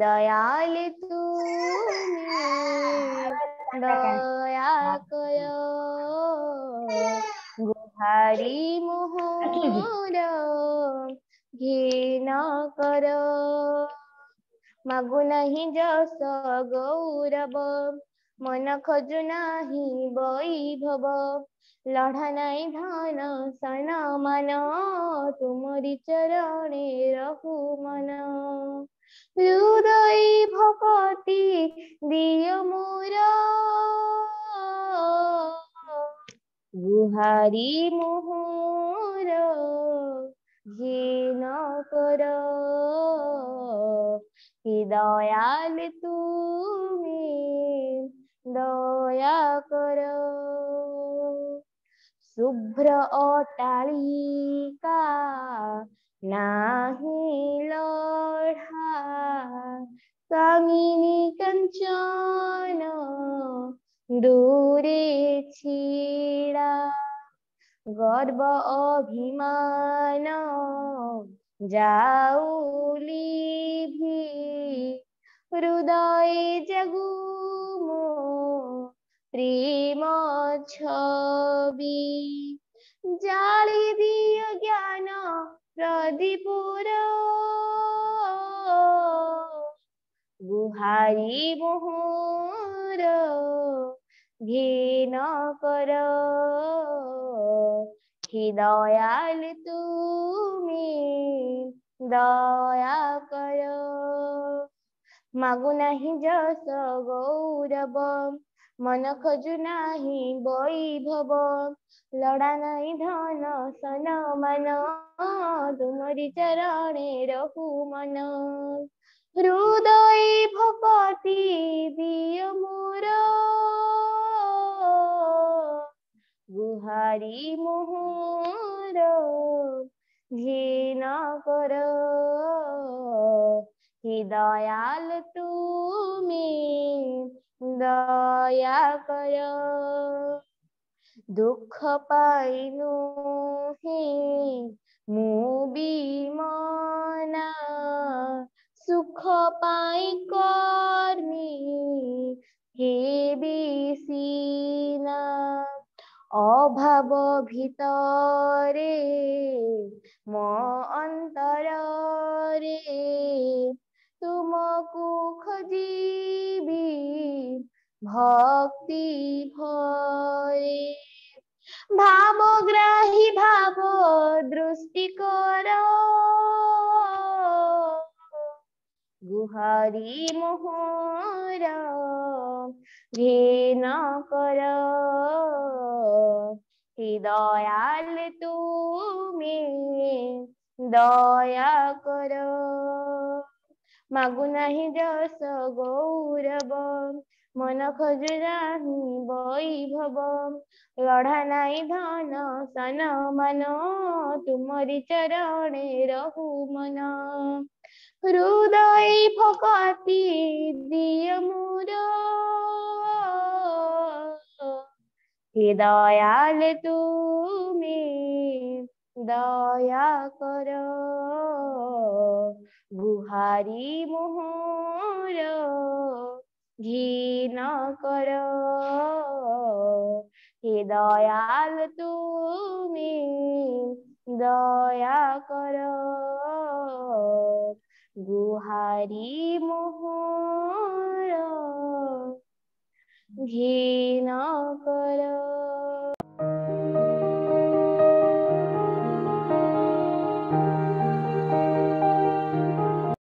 दयाल तुमी दया करो गुहारी मोहर घीन करो मागु नहीं जस गौरव मन खोजु नहीं वैभव लढ़ा नहीं धन सन मन तुमरी चरणे रहु मन हृदय भक्ति दिय मोर गुहारी मोहर घीन कर दयाल तुमी दया कर शुभ्र अट्टालिका नाही लढ़ा कामिनी कंचन दूरे छीड़ा गर्व अभिमान जाऊली भी हृदय जगुमो प्रेम छवि जाली दिय ज्ञान प्रदीपुर गुहारी मोहर घीन कर दयाल तुमी दया कर मागु नहीं जस गौरव मन खोजु नहीं वैभव लड़ा नहीं धन सन मन तुमरी चरणे रहु मन हृदय भक्ति दिय मोर गुहारी मोहर घीन कर दयाल तुमी दया कर दुख पाइनु हे मुबी मना सुख पाई कर्मी हे बिसीना अभाव भितरे मो अंतर रे तुमको खोजिबी भक्ति भरे भावग्राही भाव दृष्टि कर गुहारी मोहर घीन कर दयाल तुमी दया कर मागु नहीं जस गौरव मन खोजु नहीं वैभव लढ़ा नहीं धन सन मन तुमरी चरणे रहु मन हृदय भक्ति दिय मोर दयाल तुमी दया कर गुहारी मोहर घीन कर दयाल तुमी दया कर गुहारी मोहर घीन कर।